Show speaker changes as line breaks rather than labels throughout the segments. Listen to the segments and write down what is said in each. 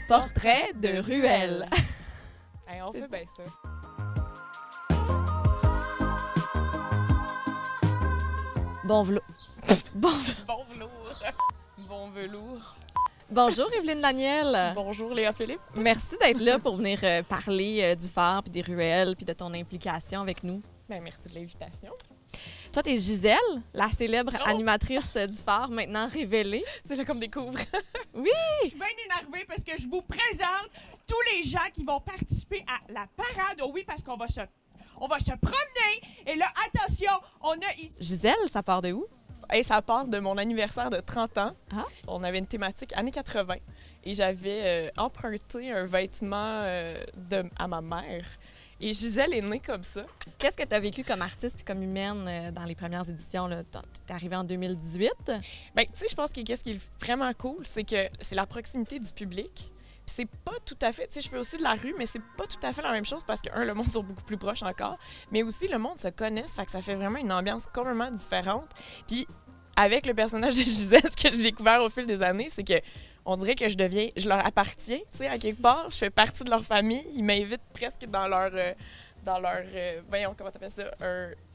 Portrait de ruelle.
Hey, on fait bien ça.
Bon velours. Bon...
Bon velours. Bon velours.
Bonjour Evelyne Daniel.
Bonjour Léa Philippe.
Merci d'être là pour venir parler du phare, puis des ruelles, puis de ton implication avec nous.
Ben, merci de l'invitation.
Toi, t'es Gisèle, la célèbre animatrice du phare, maintenant révélée.
C'est là qu'on me découvre.
Oui!
Je suis bien énervée parce que je vous présente tous les gens qui vont participer à la parade. Oh oui, parce qu'on va se promener. Et là, attention, on a ici...
Gisèle, ça part de où?
Et ça part de mon anniversaire de 30 ans.
Ah.
On avait une thématique années 80 et j'avais emprunté un vêtement à ma mère. Et Gisèle est née comme ça.
Qu'est-ce que tu as vécu comme artiste puis comme humaine dans les premières éditions? Tu es arrivée en 2018.
Bien, tu sais, je pense que qu'est-ce qui est vraiment cool, c'est que c'est la proximité du public. Puis c'est pas tout à fait... Tu sais, je fais aussi de la rue, mais c'est pas tout à fait la même chose parce que, le monde sont beaucoup plus proches encore, mais aussi, le monde se connaît, fait que ça fait vraiment une ambiance complètement différente. Puis avec le personnage de Gisèle, ce que j'ai découvert au fil des années, c'est que on dirait que je leur appartiens, tu sais, à quelque part. Je fais partie de leur famille. Ils m'invitent presque dans leur voyons, comment t'appelles ça?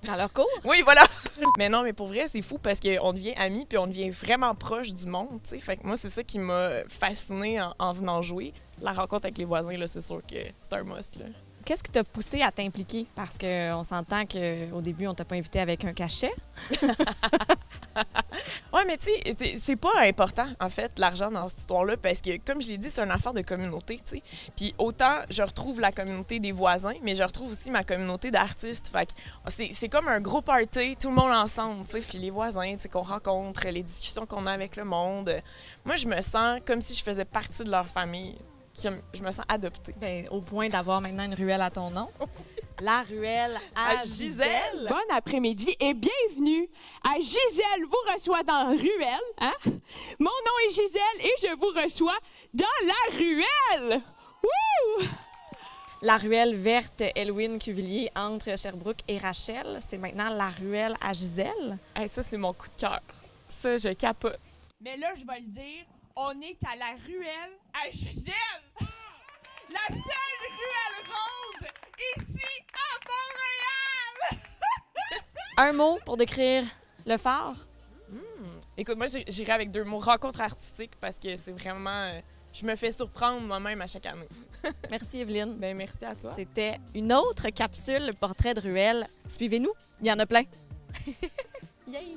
Dans leur cours?
Oui, voilà! Mais non, mais pour vrai, c'est fou parce qu'on devient amis puis on devient vraiment proche du monde, tu sais. Fait que moi, c'est ça qui m'a fascinée en venant jouer. La rencontre avec les voisins, là, c'est sûr que c'est un must, là.
Qu'est-ce qui t'a poussé à t'impliquer? Parce qu'on s'entend qu'au début, on t'a pas invité avec un cachet.
Ouais, mais tu sais, c'est pas important, en fait, l'argent dans cette histoire-là, parce que, comme je l'ai dit, c'est une affaire de communauté, tu sais. Puis autant, je retrouve la communauté des voisins, mais je retrouve aussi ma communauté d'artistes. Fait que c'est comme un gros party, tout le monde ensemble, tu sais. Puis les voisins, tu sais, qu'on rencontre, les discussions qu'on a avec le monde. Moi, je me sens comme si je faisais partie de leur famille. Je me sens adoptée.
Bien, au point d'avoir maintenant une ruelle à ton nom. La ruelle à Gisèle.
Bon après-midi et bienvenue à Gisèle vous reçoit dans Ruelle. Hein? Mon nom est Gisèle et je vous reçois dans la ruelle. Wouh!
La ruelle verte Elwyn Cuvillier entre Sherbrooke et Rachel. C'est maintenant la ruelle à Gisèle.
Hey, ça, c'est mon coup de cœur. Ça, je capote.
Mais là, je vais le dire, on est à la ruelle à Gisèle. La seule ruelle rose ici à Montréal.
Un mot pour décrire le phare?
Écoute, moi, j'irai avec 2 mots. Rencontre artistique, parce que c'est vraiment... je me fais surprendre moi-même à chaque année.
Merci Evelyne.
Ben merci à toi.
C'était une autre capsule Portrait de ruelle. Suivez-nous, il y en a plein.
Yay!